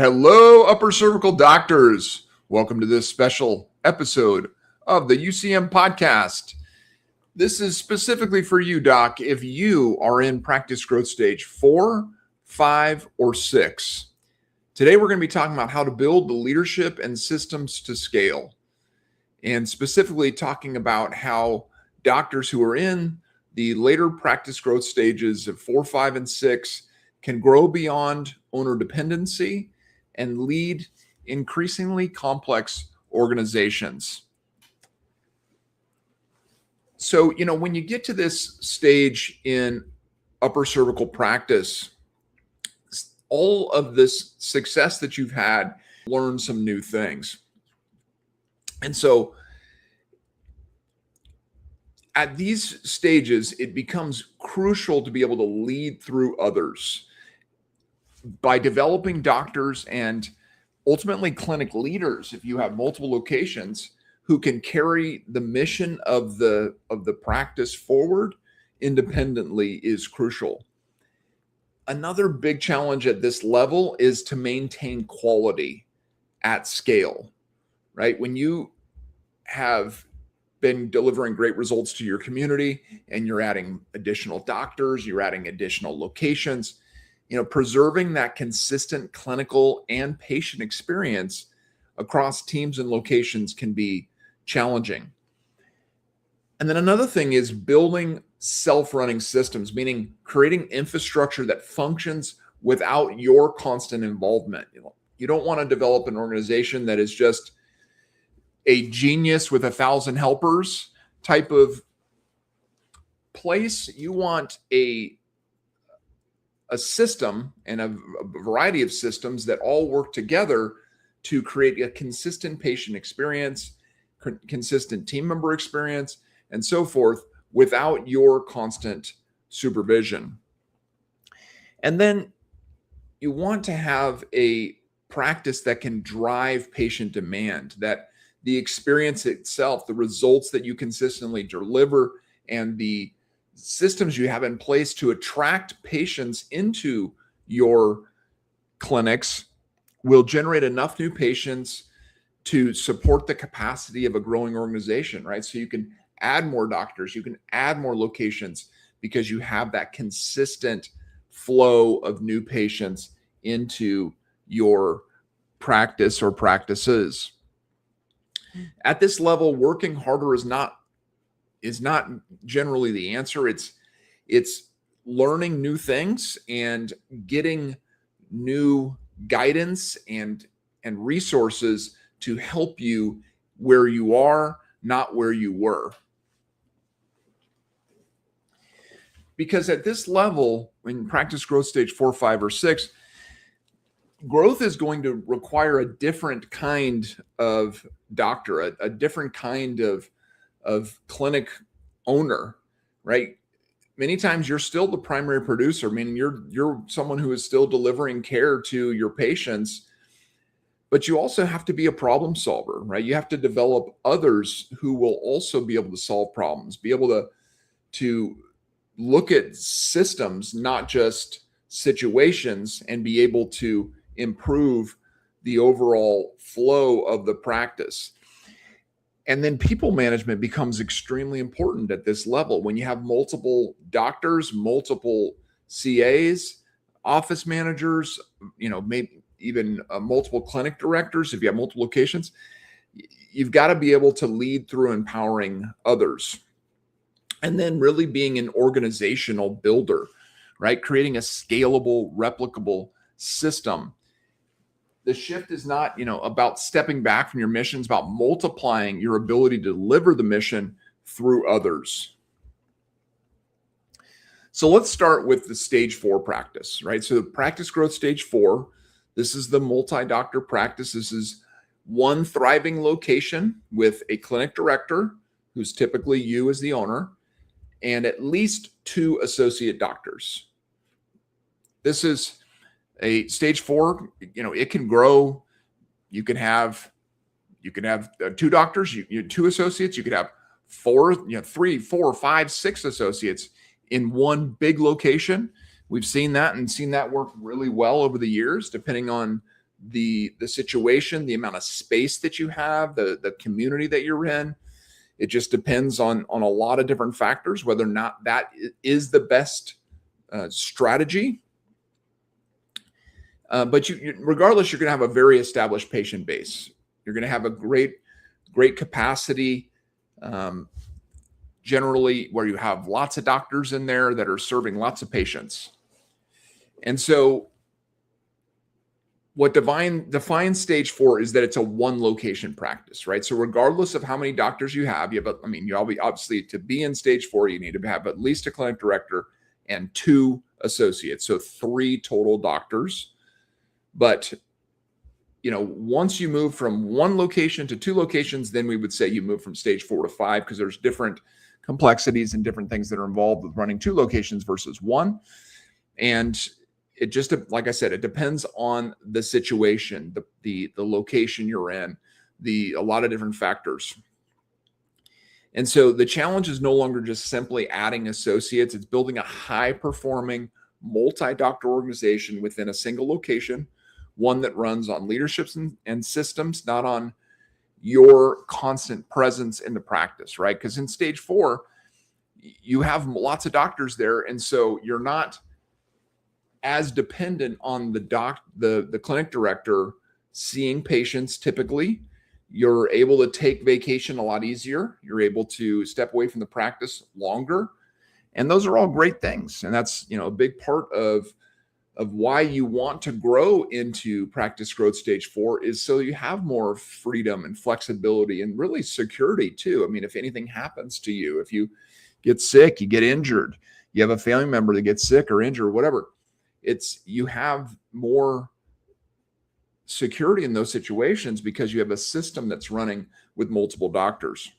Hello, upper cervical doctors. Welcome to this special episode of the UCM podcast. This is specifically for you, Doc, if you are in practice growth stage 4, 5, or 6. Today, we're going to be talking about how to build the leadership and systems to scale, and specifically talking about how doctors who are in the later practice growth stages of 4, 5, and 6 can grow beyond owner dependency and lead increasingly complex organizations. So, when you get to this stage in upper cervical practice, all of this success that you've had, learn some new things. And so at these stages, it becomes crucial to be able to lead through others by developing doctors and ultimately clinic leaders, if you have multiple locations, who can carry the mission of the practice forward independently is crucial. Another big challenge at this level is to maintain quality at scale, right? When you have been delivering great results to your community and you're adding additional doctors, you're adding additional locations, preserving that consistent clinical and patient experience across teams and locations can be challenging. And then another thing is building self-running systems, meaning creating infrastructure that functions without your constant involvement. You don't want to develop an organization that is just a genius with 1,000 helpers type of place. You want a system and a variety of systems that all work together to create a consistent patient experience, consistent team member experience, and so forth without your constant supervision. And then you want to have a practice that can drive patient demand, that the experience itself, the results that you consistently deliver, and the systems you have in place to attract patients into your clinics will generate enough new patients to support the capacity of a growing organization, right? So you can add more doctors, you can add more locations because you have that consistent flow of new patients into your practice or practices. At this level, working harder is not generally the answer. It's learning new things and getting new guidance and resources to help you where you are, not where you were. Because at this level, in practice growth stage 4, 5, or 6, growth is going to require a different kind of doctor, a different kind of clinic owner, right? Many times you're still the primary producer, meaning you're someone who is still delivering care to your patients, but you also have to be a problem solver, right? You have to develop others who will also be able to solve problems, be able to look at systems, not just situations, and be able to improve the overall flow of the practice. And then people management becomes extremely important at this level. When you have multiple doctors, multiple CAs, office managers, maybe even multiple clinic directors, if you have multiple locations, you've got to be able to lead through empowering others. And then really being an organizational builder, right? Creating a scalable, replicable system. The shift is not, about stepping back from your mission. It's about multiplying your ability to deliver the mission through others. So let's start with the stage 4 practice, right? So the practice growth stage 4, this is the multi-doctor practice. This is one thriving location with a clinic director, who's typically you as the owner, and at least 2 associate doctors. This is a stage 4, it can grow. You can have 2 doctors, you 2 associates. You could have 4, 3, 4, 5, 6 associates in one big location. We've seen that work really well over the years, depending on the situation, the amount of space that you have, the community that you're in. It just depends on a lot of different factors, whether or not that is the best strategy. But regardless, you're going to have a very established patient base. You're going to have a great capacity, generally, where you have lots of doctors in there that are serving lots of patients. And so what defines stage 4 is that it's a one location practice, right? So regardless of how many doctors you have, you obviously, to be in stage 4, you need to have at least a clinic director and 2 associates. So 3 total doctors. But, once you move from 1 location to 2 locations, then we would say you move from stage 4 to 5, because there's different complexities and different things that are involved with running 2 locations versus 1. And it just, like I said, it depends on the situation, the location you're in, a lot of different factors. And so the challenge is no longer just simply adding associates. It's building a high-performing multi-doctor organization within a single location, one that runs on leaderships and systems, not on your constant presence in the practice, right? Because in stage 4, you have lots of doctors there, and so you're not as dependent on the clinic director seeing patients. Typically, you're able to take vacation a lot easier. You're able to step away from the practice longer. And those are all great things. And that's, a big part of why you want to grow into practice growth stage 4, is so you have more freedom and flexibility and really security too. I mean, if anything happens to you, if you get sick, you get injured, you have a family member that gets sick or injured or whatever, you have more security in those situations because you have a system that's running with multiple doctors.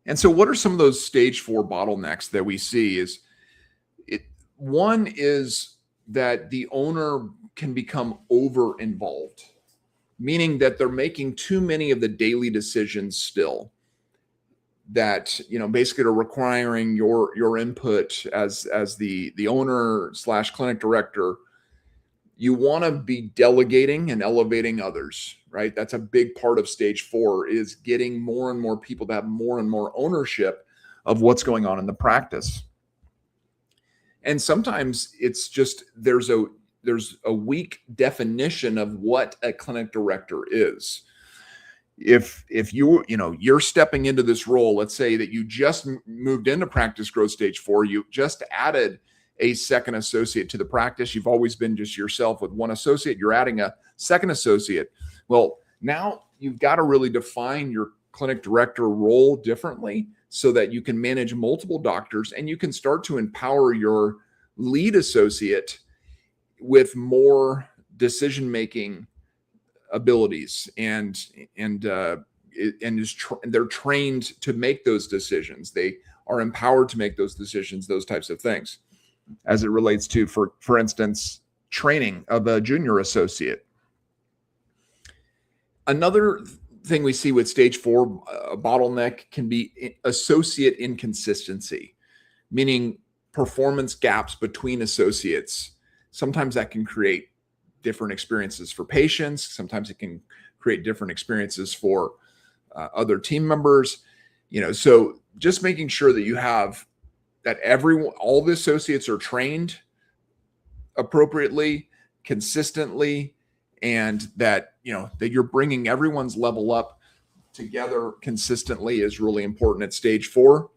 And so what are some of those stage 4 bottlenecks that we see? One is that the owner can become over involved, meaning that they're making too many of the daily decisions still, that basically are requiring your input as the owner / clinic director. You want to be delegating and elevating others, right? That's a big part of stage 4, is getting more and more people to have more and more ownership of what's going on in the practice. And sometimes it's just there's a weak definition of what a clinic director is. If you're stepping into this role, let's say that you just moved into practice growth stage 4, you just added a second associate to the practice. You've always been just yourself with 1 associate. You're adding a second associate. Well, now you've got to really define your clinic director role differently so that you can manage multiple doctors, and you can start to empower your lead associate with more decision-making abilities, and they're trained to make those decisions. They are empowered to make those decisions, those types of things, as it relates to, for instance, training of a junior associate. Another thing we see with stage 4 bottleneck can be associate inconsistency, meaning performance gaps between associates. Sometimes that can create different experiences for patients. Sometimes it can create different experiences for other team members. So just making sure that you have that all the associates are trained appropriately, consistently, and that that you're bringing everyone's level up together consistently is really important at stage 4.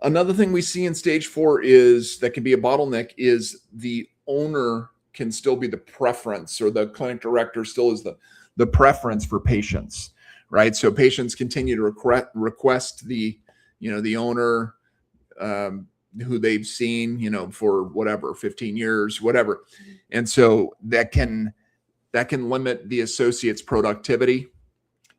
Another thing we see in stage 4 is that can be a bottleneck is the owner can still be the preference, or the clinic director still is the preference for patients, right? So patients continue to request the owner who they've seen, for whatever, 15 years, whatever. And so that can limit the associate's productivity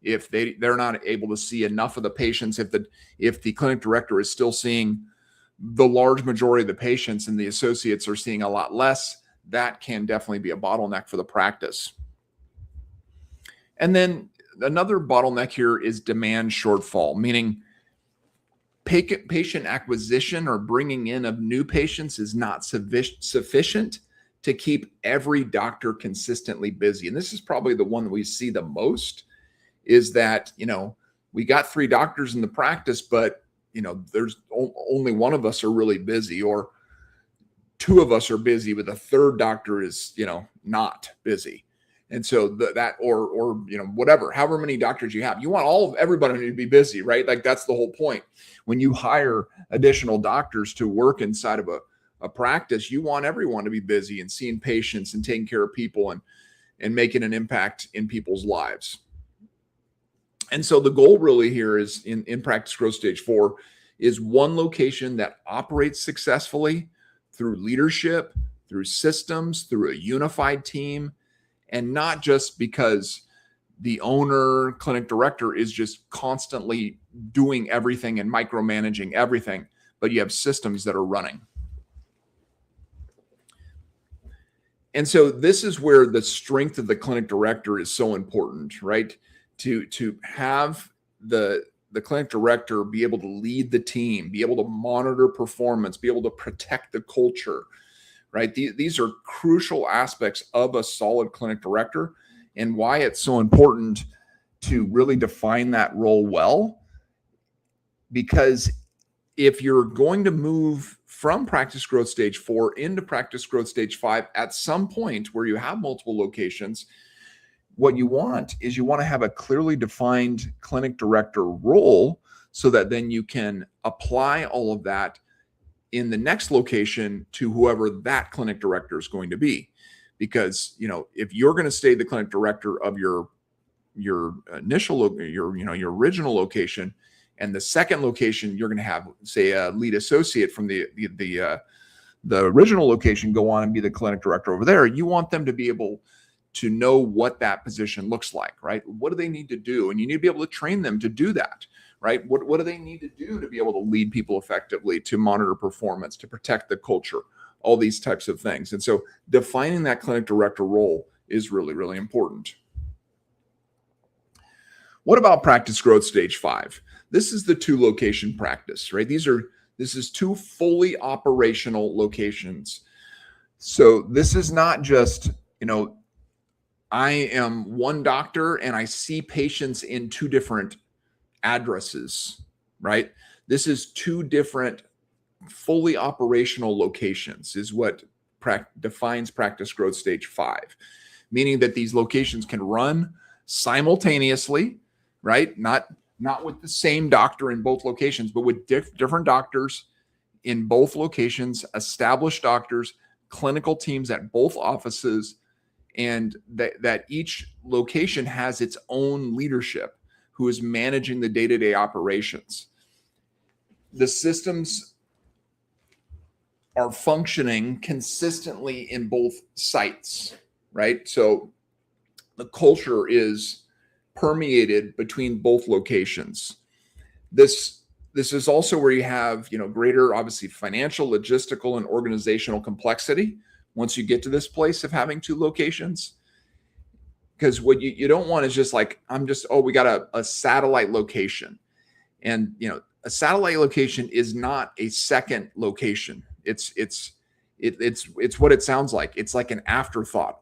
if they're not able to see enough of the patients. If the clinic director is still seeing the large majority of the patients and the associates are seeing a lot less, that can definitely be a bottleneck for the practice. And then another bottleneck here is demand shortfall, meaning patient acquisition or bringing in of new patients is not sufficient to keep every doctor consistently busy. And this is probably the one that we see the most, is that, we got 3 doctors in the practice, but, there's only one of us are really busy, or 2 of us are busy, but the 3rd doctor is, not busy. And so whatever, however many doctors you have, you want everybody to be busy, right? Like, that's the whole point. When you hire additional doctors to work inside of a practice, you want everyone to be busy and seeing patients and taking care of people and making an impact in people's lives. And so the goal really here is in Practice Growth Stage 4 is one location that operates successfully through leadership, through systems, through a unified team, and not just because the owner, clinic director is just constantly doing everything and micromanaging everything, but you have systems that are running. And so this is where the strength of the clinic director is so important, right? To have the clinic director be able to lead the team, be able to monitor performance, be able to protect the culture, right? These are crucial aspects of a solid clinic director, and why it's so important to really define that role well. Because if you're going to move from Practice Growth Stage 4 into Practice Growth Stage 5 at some point where you have multiple locations, what you want is you want to have a clearly defined clinic director role, so that then you can apply all of that in the next location to whoever that clinic director is going to be. Because, if you're going to stay the clinic director of your original location, and the second location you're going to have, say, a lead associate from the original location go on and be the clinic director over there, you want them to be able to know what that position looks like, right? What do they need to do? And you need to be able to train them to do that, right? What do they need to do to be able to lead people effectively, to monitor performance, to protect the culture, all these types of things. And so defining that clinic director role is really, really important. What about Practice Growth Stage 5? This is the 2-location practice, right? This is 2 fully operational locations. So this is not just, I am one doctor and I see patients in 2 different addresses, right? This is 2 different fully operational locations is what defines Practice Growth Stage 5, meaning that these locations can run simultaneously, right? Not with the same doctor in both locations, but with different doctors in both locations, established doctors, clinical teams at both offices, and that each location has its own leadership who is managing the day-to-day operations. The systems are functioning consistently in both sites, right? So the culture is permeated between both locations. This is also where you have, greater, obviously, financial, logistical, and organizational complexity once you get to this place of having 2 locations. Because what you don't want is just like, we got a satellite location. And, a satellite location is not a second location. It's what it sounds like. It's like an afterthought,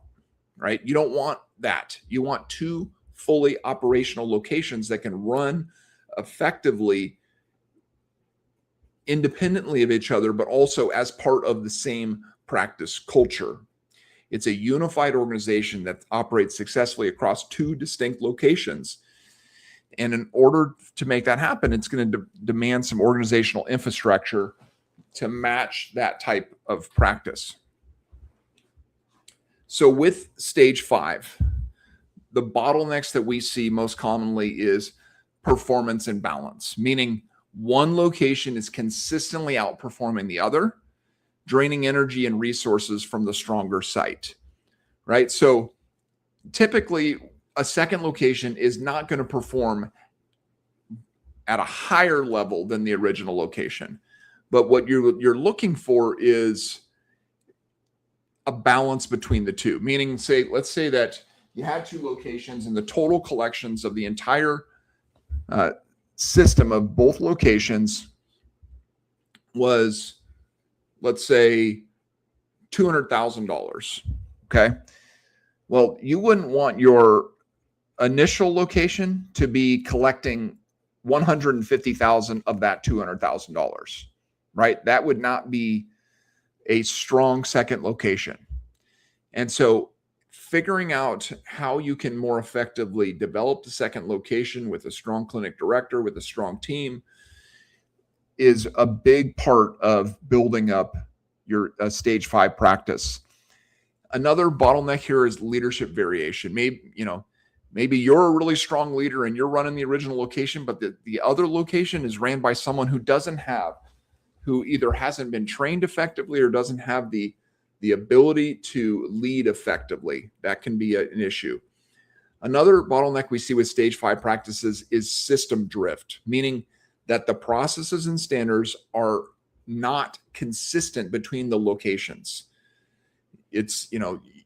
right? You don't want that. You want 2 fully operational locations that can run effectively independently of each other, but also as part of the same practice culture. It's a unified organization that operates successfully across 2 distinct locations. And in order to make that happen, it's going to demand some organizational infrastructure to match that type of practice. So with Stage 5, the bottlenecks that we see most commonly is performance and balance, meaning one location is consistently outperforming the other, draining energy and resources from the stronger site, right? So typically, a second location is not going to perform at a higher level than the original location. But what you're looking for is a balance between the 2, meaning, let's say that you had 2 locations and the total collections of the entire system of both locations was, let's say, $200,000. Okay. Well, you wouldn't want your initial location to be collecting 150,000 of that $200,000, right? That would not be a strong second location. And so figuring out how you can more effectively develop the second location with a strong clinic director, with a strong team, is a big part of building up your stage 5 practice. Another bottleneck here is leadership variation. Maybe you're a really strong leader and you're running the original location, but the other location is ran by someone who either hasn't been trained effectively or doesn't have the ability to lead effectively. That can be an issue. Another bottleneck we see with stage 5 practices is system drift, meaning that the processes and standards are not consistent between the locations. It's,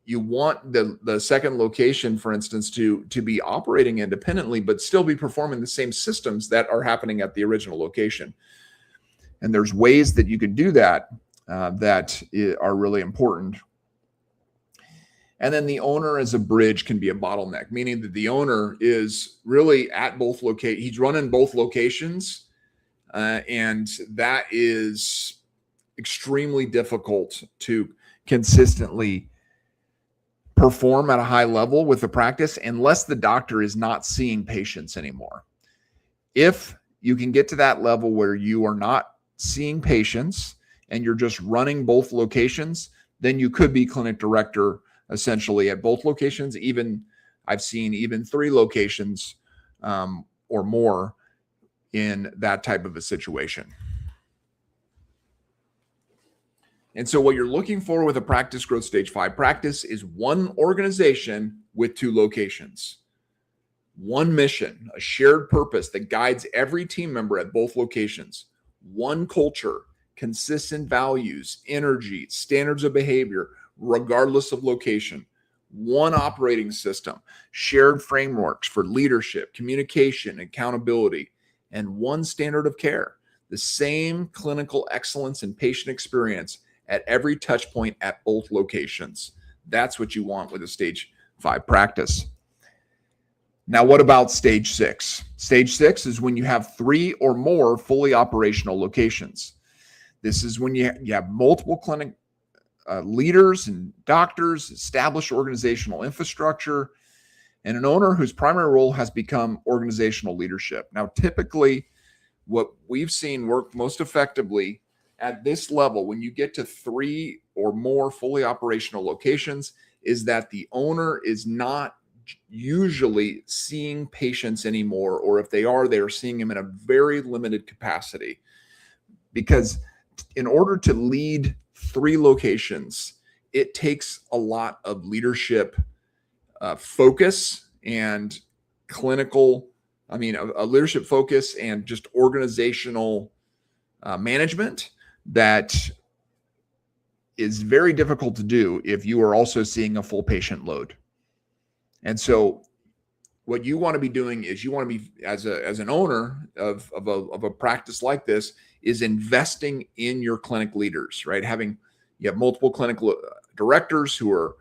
you want the second location, for instance, to be operating independently, but still be performing the same systems that are happening at the original location. And there's ways that you can do that that are really important. And then the owner as a bridge can be a bottleneck, meaning that the owner is really at both locations. He's running both locations, and that is extremely difficult to consistently perform at a high level with the practice unless the doctor is not seeing patients anymore. If you can get to that level where you are not seeing patients and you're just running both locations, then you could be clinic director essentially at both locations. I've seen even 3 locations or more in that type of a situation. And so what you're looking for with a practice growth stage 5 practice is one organization with 2 locations, one mission, a shared purpose that guides every team member at both locations, one culture, consistent values, energy, standards of behavior, regardless of location, one operating system, shared frameworks for leadership, communication, accountability, and one standard of care, the same clinical excellence and patient experience at every touch point at both locations. That's what you want with a stage 5 practice. Now, what about stage 6? Stage 6 is when you have 3 or more fully operational locations. This is when you have multiple clinic leaders and doctors, established organizational infrastructure, and an owner whose primary role has become organizational leadership. Now, typically, what we've seen work most effectively at this level, when you get to 3 or more fully operational locations, is that the owner is not usually seeing patients anymore, or if they are seeing them in a very limited capacity. Because in order to lead 3 locations, it takes a lot of leadership focus and a leadership focus and just organizational management that is very difficult to do if you are also seeing a full patient load. And so what you want to be doing is you want to be, as an owner of a practice like this, is investing in your clinic leaders, right? You have multiple clinical directors who are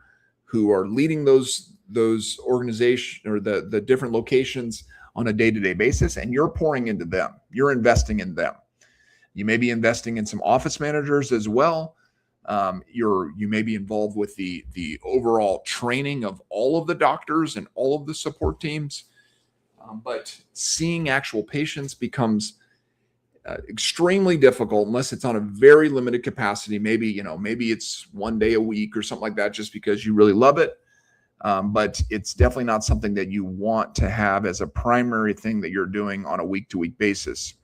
leading those organizations or the different locations on a day-to-day basis, and you're pouring into them. You're investing in them. You may be investing in some office managers as well. You may be involved with the overall training of all of the doctors and all of the support teams. But seeing actual patients becomes extremely difficult unless it's on a very limited capacity. Maybe it's one day a week or something like that, just because you really love it. But it's definitely not something that you want to have as a primary thing that you're doing on a week-to-week basis.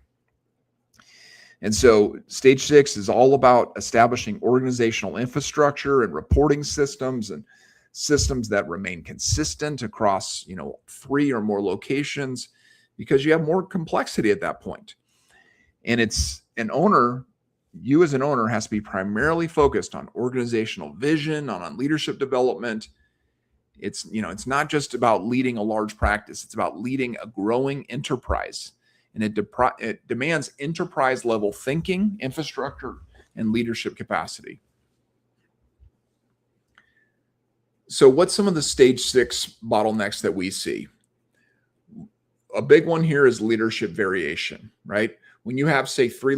And so stage 6 is all about establishing organizational infrastructure and reporting systems and systems that remain consistent across, 3 or more locations, because you have more complexity at that point. And you as an owner has to be primarily focused on organizational vision, on leadership development. It's not just about leading a large practice. It's about leading a growing enterprise. And it demands enterprise level thinking, infrastructure, and leadership capacity. So what's some of the stage 6 bottlenecks that we see? A big one here is leadership variation, right? When you have, say, three,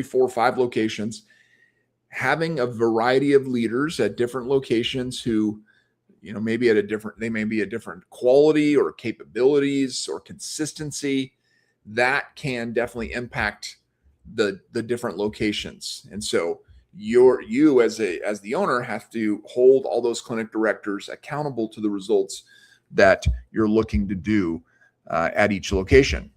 four, 5 locations, having a variety of leaders at different locations who, maybe they may be a different quality or capabilities or consistency, that can definitely impact the different locations. And so you as the owner have to hold all those clinic directors accountable to the results that you're looking to do at each location.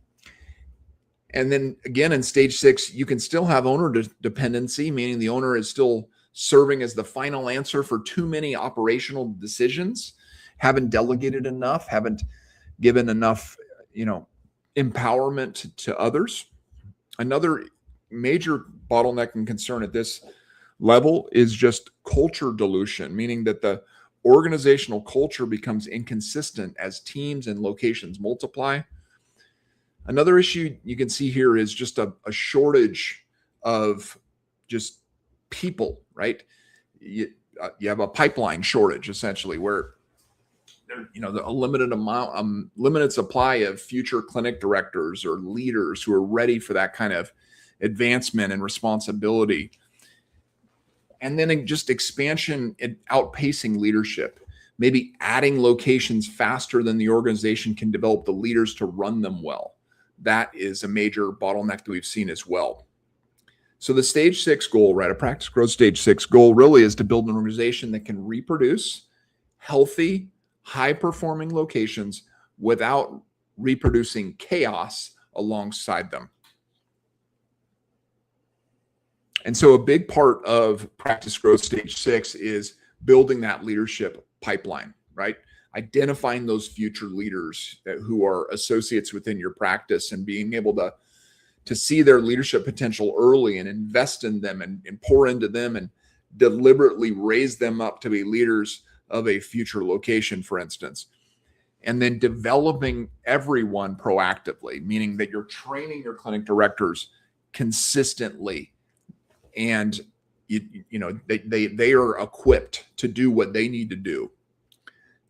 And then again, in stage 6, you can still have owner dependency, meaning the owner is still serving as the final answer for too many operational decisions, haven't delegated enough, haven't given enough, empowerment to others. Another major bottleneck and concern at this level is just culture dilution, meaning that the organizational culture becomes inconsistent as teams and locations multiply. Another issue you can see here is just a shortage of just people, right? You have a pipeline shortage essentially, where a limited supply of future clinic directors or leaders who are ready for that kind of advancement and responsibility. And then just expansion and outpacing leadership, maybe adding locations faster than the organization can develop the leaders to run them well. That is a major bottleneck that we've seen as well. So the stage 6 goal, right, a practice growth stage 6 goal really is to build an organization that can reproduce healthy, high-performing locations without reproducing chaos alongside them. And so a big part of practice growth stage 6 is building that leadership pipeline, right? Identifying those future leaders who are associates within your practice and being able to see their leadership potential early and invest in them and pour into them and deliberately raise them up to be leaders of a future location, for instance. And then developing everyone proactively, meaning that you're training your clinic directors consistently, and they are equipped to do what they need to do.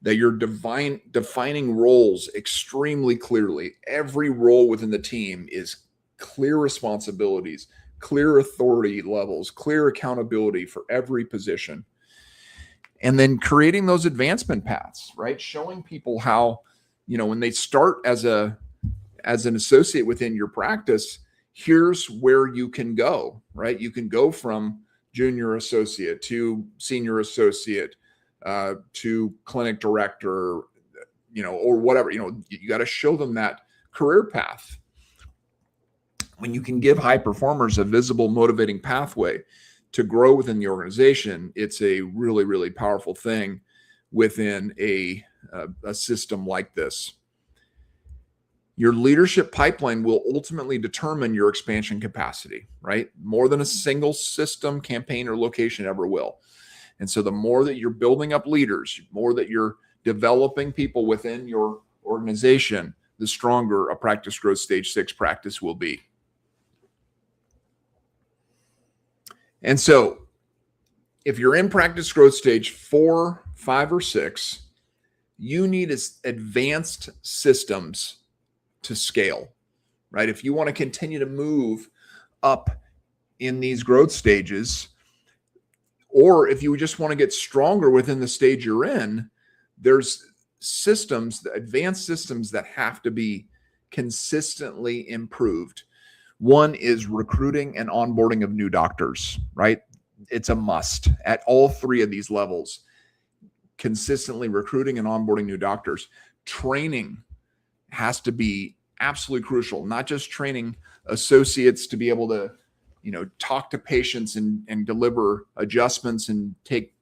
That you're defining roles extremely clearly. Every role within the team is clear responsibilities, clear authority levels, clear accountability for every position. And then creating those advancement paths, right? Showing people how, when they start as an associate within your practice, here's where you can go, right? You can go from junior associate to senior associate, to clinic director, or whatever. You got to show them that career path. When you can give high performers a visible, motivating pathway to grow within the organization, it's a really, really powerful thing within a system like this. Your leadership pipeline will ultimately determine your expansion capacity, right? More than a single system, campaign, or location ever will. And so the more that you're building up leaders, the more that you're developing people within your organization, the stronger a practice growth stage 6 practice will be. And so if you're in practice growth stage 4, 5, or 6, you need advanced systems to scale, right? If you want to continue to move up in these growth stages, or if you just want to get stronger within the stage you're in, there's systems, advanced systems that have to be consistently improved. One is recruiting and onboarding of new doctors, right? It's a must at all 3 of these levels. Consistently recruiting and onboarding new doctors. Training has to be absolutely crucial, not just training associates to be able to, talk to patients and deliver adjustments and take,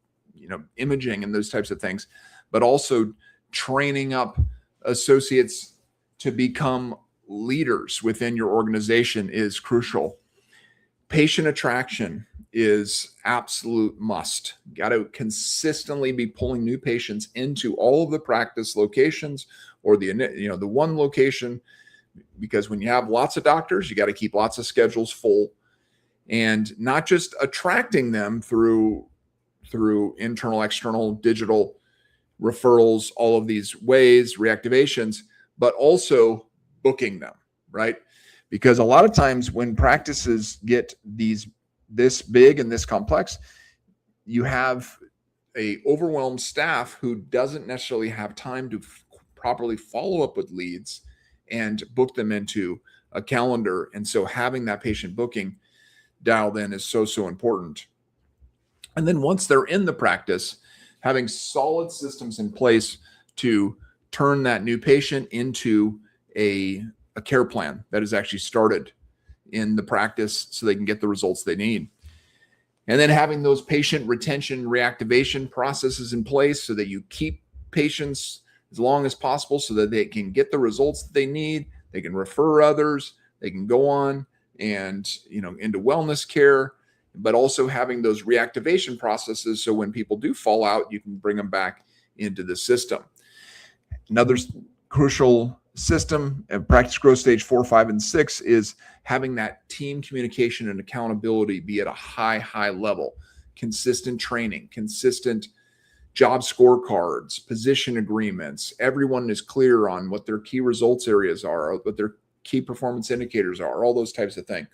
imaging and those types of things, but also training up associates to become leaders within your organization is crucial. Patient attraction is absolute must. Got to consistently be pulling new patients into all of the practice locations or the one location, because when you have lots of doctors, you got to keep lots of schedules full, and not just attracting them through through internal, external, digital referrals, all of these ways, reactivations, but also booking them, right? Because a lot of times when practices get this big and this complex, you have a overwhelmed staff who doesn't necessarily have time to properly follow up with leads and book them into a calendar. And so having that patient booking dialed in is so important. And then once they're in the practice, having solid systems in place to turn that new patient into a care plan that is actually started in the practice so they can get the results they need. And then having those patient retention reactivation processes in place so that you keep patients as long as possible so that they can get the results that they need, they can refer others, they can go on and into wellness care, but also having those reactivation processes so when people do fall out, you can bring them back into the system. Another crucial system at practice growth stage 4, 5, and 6 is having that team communication and accountability be at a high level, consistent training, consistent job scorecards, position agreements. Everyone is clear on what their key results areas are, what their key performance indicators are, all those types of things.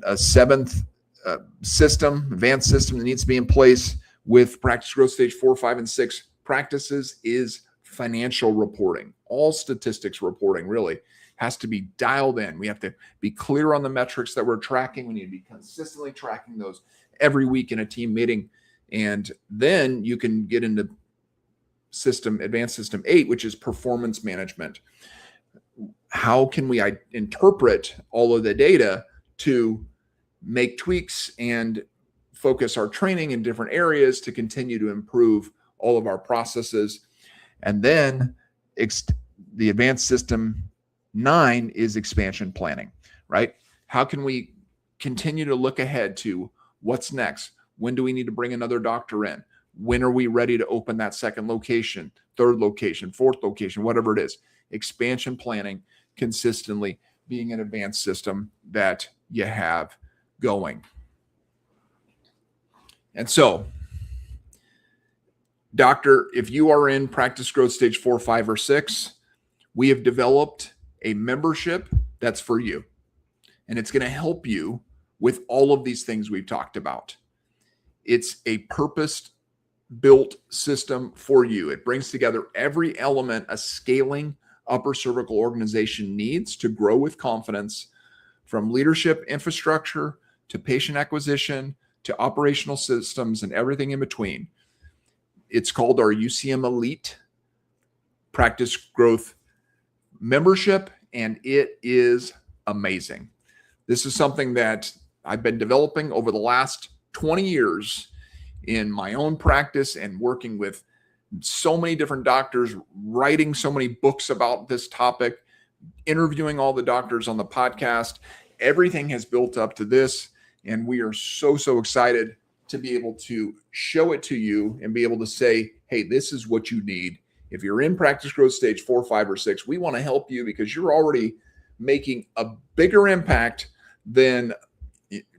A seventh advanced system that needs to be in place with practice growth stage 4, 5, and 6 practices is financial reporting. All statistics reporting really has to be dialed in. We have to be clear on the metrics that we're tracking. We need to be consistently tracking those every week in a team meeting. And then you can get into advanced system 8, which is performance management. How can we interpret all of the data to make tweaks and focus our training in different areas to continue to improve all of our processes? And then the advanced system 9 is expansion planning, right? How can we continue to look ahead to what's next? When do we need to bring another doctor in? When are we ready to open that second location, third location, fourth location, whatever it is? Expansion planning consistently being an advanced system that you have going. And so, doctor, if you are in practice growth stage 4, 5, or 6, we have developed a membership that's for you. And it's going to help you with all of these things we've talked about. It's a purpose-built system for you. It brings together every element a scaling upper cervical organization needs to grow with confidence, from leadership infrastructure to patient acquisition to operational systems and everything in between. It's called our UCM Elite Practice Growth membership, and it is amazing. This is something that I've been developing over the last 20 years in my own practice and working with so many different doctors, writing so many books about this topic, interviewing all the doctors on the podcast. Everything has built up to this, and we are so excited to be able to show it to you and be able to say, hey, this is what you need. If you're in practice growth stage 4, 5, or 6, we want to help you because you're already making a bigger impact than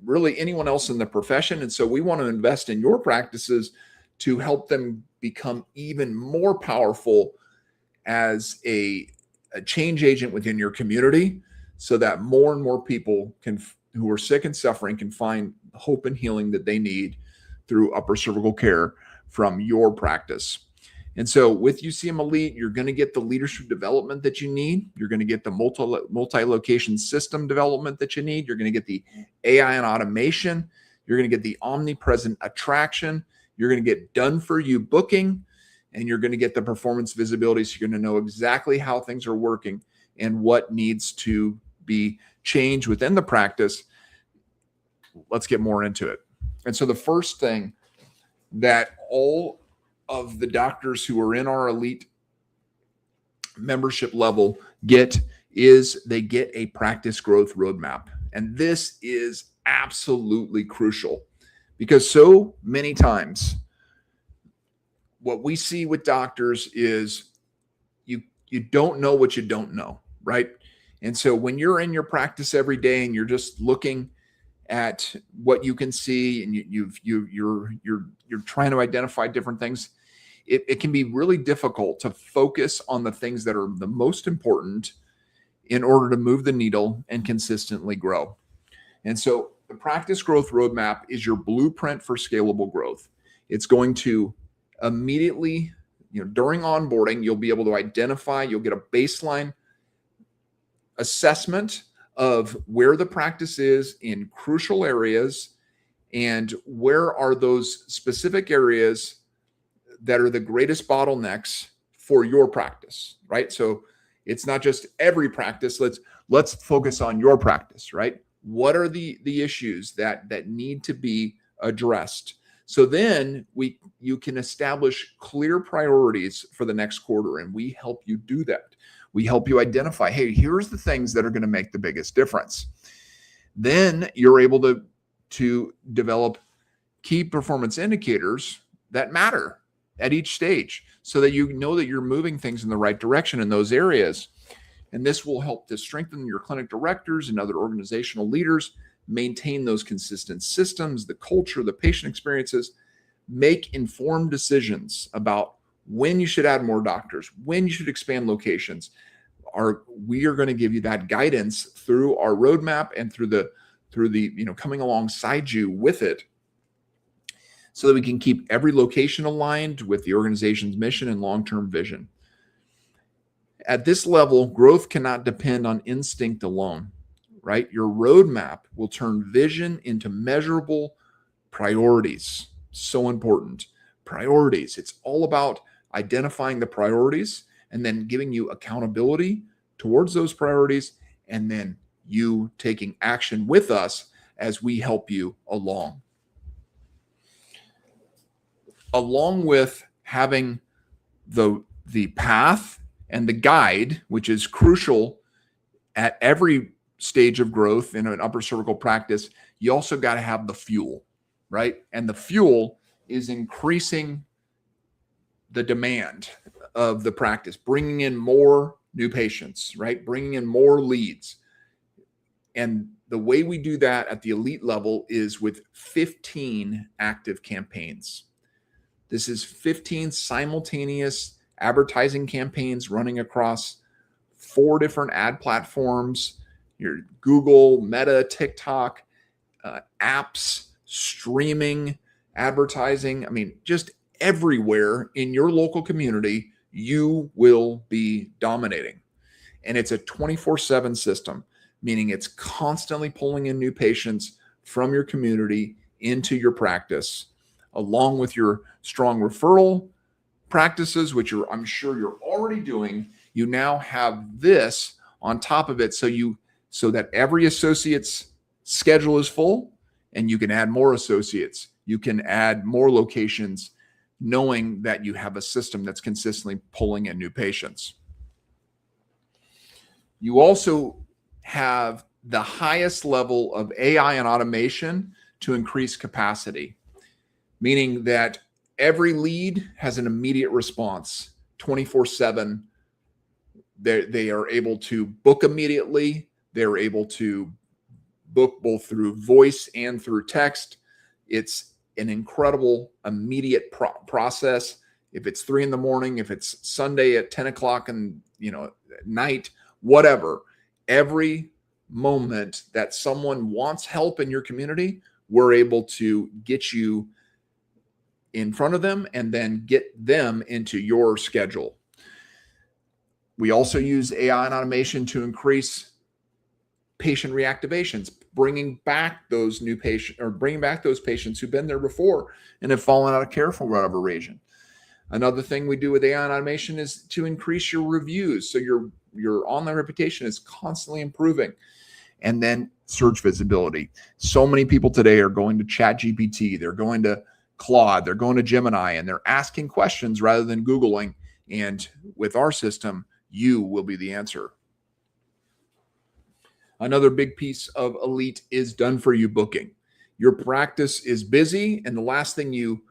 really anyone else in the profession. And so we want to invest in your practices to help them become even more powerful as a change agent within your community, so that more and more people who are sick and suffering can find hope and healing that they need through upper cervical care from your practice. And so with UCM Elite, you're going to get the leadership development that you need. You're going to get the multi-location system development that you need. You're going to get the AI and automation. You're going to get the omnipresent attraction. You're going to get done for you booking, and you're going to get the performance visibility. So you're going to know exactly how things are working and what needs to be changed within the practice. Let's get more into it. And so the first thing that all of the doctors who are in our elite membership level get is they get a practice growth roadmap. And this is absolutely crucial, because so many times what we see with doctors is you don't know what you don't know, right? And so when you're in your practice every day and you're just looking at what you can see, and you're trying to identify different things, it can be really difficult to focus on the things that are the most important in order to move the needle and consistently grow. And so the practice growth roadmap is your blueprint for scalable growth. It's going to immediately, during onboarding, you'll be able to identify, you'll get a baseline assessment of where the practice is in crucial areas and where are those specific areas that are the greatest bottlenecks for your practice, right? So it's not just every practice. Let's focus on your practice, right? What are the issues that need to be addressed? So then you can establish clear priorities for the next quarter, and we help you do that. We help you identify, hey, here's the things that are going to make the biggest difference. Then you're able to develop key performance indicators that matter at each stage so that you know that you're moving things in the right direction in those areas. And this will help to strengthen your clinic directors and other organizational leaders, maintain those consistent systems, the culture, the patient experiences, make informed decisions about when you should add more doctors, when you should expand locations. We are going to give you that guidance through our roadmap and through the coming alongside you with it, so that we can keep every location aligned with the organization's mission and long-term vision. At this level, growth cannot depend on instinct alone, right? Your roadmap will turn vision into measurable priorities. So important. Priorities. It's all about identifying the priorities and then giving you accountability towards those priorities, and then you taking action with us as we help you along. Along with having the path and the guide, which is crucial at every stage of growth in an upper cervical practice, you also got to have the fuel, right? And the fuel is increasing the demand of the practice, bringing in more new patients, right? Bringing in more leads. And the way we do that at the elite level is with 15 active campaigns. This is 15 simultaneous advertising campaigns running across 4 different ad platforms, your Google, Meta, TikTok, apps, streaming, advertising. I mean, just everywhere in your local community, you will be dominating. And it's a 24/7 system, meaning it's constantly pulling in new patients from your community into your practice, along with your strong referral practices, which I'm sure you're already doing. You now have this on top of it, so that every associate's schedule is full, and you can add more associates. You can add more locations, knowing that you have a system that's consistently pulling in new patients. You also have the highest level of AI and automation to increase capacity, meaning that every lead has an immediate response 24/7. They are able to book immediately. They're able to book both through voice and through text. It's an incredible immediate process. If it's 3 a.m, if it's Sunday at 10 o'clock and at night, whatever, every moment that someone wants help in your community, we're able to get you in front of them and then get them into your schedule. We also use AI and automation to increase patient reactivations, bringing back those new patients, or bringing back those patients who've been there before and have fallen out of care for whatever reason. Another thing we do with AI and automation is to increase your reviews, so your online reputation is constantly improving. And then search visibility. So many people today are going to ChatGPT, they're going to Claude, they're going to Gemini, and they're asking questions rather than Googling. And with our system, you will be the answer. Another big piece of Elite is done for you booking. Your practice is busy, and the last thing you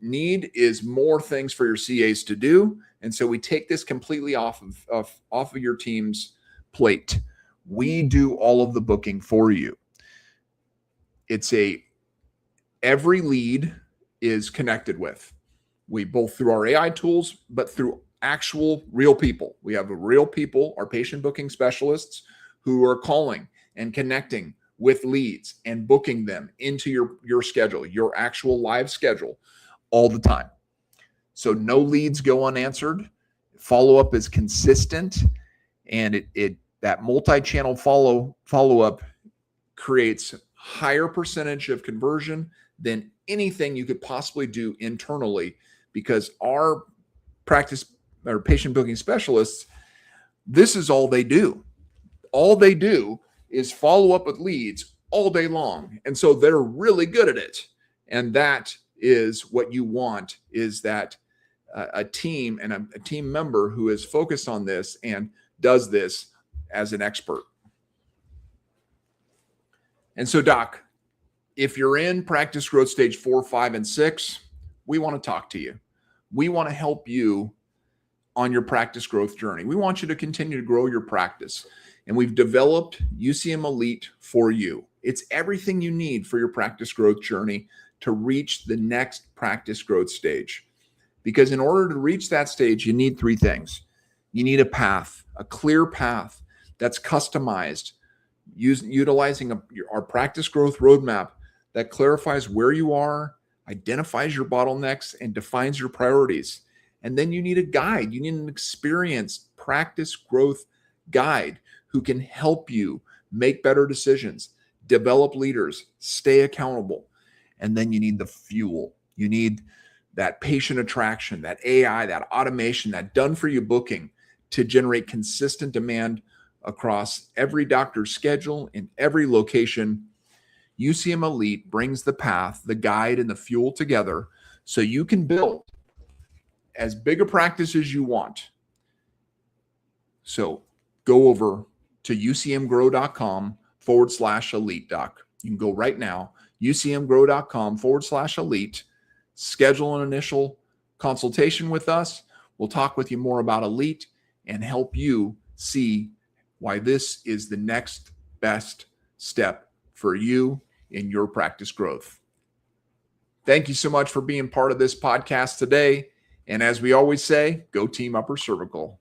need is more things for your CAs to do. And so we take this completely off of your team's plate. We do all of the booking for you. every lead is connected with. We both through our AI tools, but through actual real people. We have real people, our patient booking specialists, who are calling and connecting with leads and booking them into your schedule, your actual live schedule all the time. So no leads go unanswered. Follow-up is consistent, and that multi-channel follow-up creates higher percentage of conversion than anything you could possibly do internally, because our patient booking specialists, this is all they do. All they do is follow up with leads all day long. And so they're really good at it. And that is what you want, is that a team and a team member who is focused on this and does this as an expert. And so, Doc, if you're in practice growth stage 4, 5, and 6, we want to talk to you. We want to help you on your practice growth journey. We want you to continue to grow your practice. And we've developed UCM Elite for you. It's everything you need for your practice growth journey to reach the next practice growth stage. Because in order to reach that stage, you need 3 things. You need a path, a clear path that's customized, utilizing our practice growth roadmap that clarifies where you are, identifies your bottlenecks, and defines your priorities. And then you need a guide. You need an experienced practice growth guide who can help you make better decisions, develop leaders, stay accountable. And then you need the fuel. You need that patient attraction, that AI, that automation, that done-for-you booking to generate consistent demand across every doctor's schedule in every location. UCM Elite brings the path, the guide, and the fuel together so you can build as big a practice as you want. So go over to ucmgrow.com/elite, doc. You can go right now, ucmgrow.com/elite, schedule an initial consultation with us. We'll talk with you more about Elite and help you see why this is the next best step for you in your practice growth. Thank you so much for being part of this podcast today. And as we always say, go team upper cervical.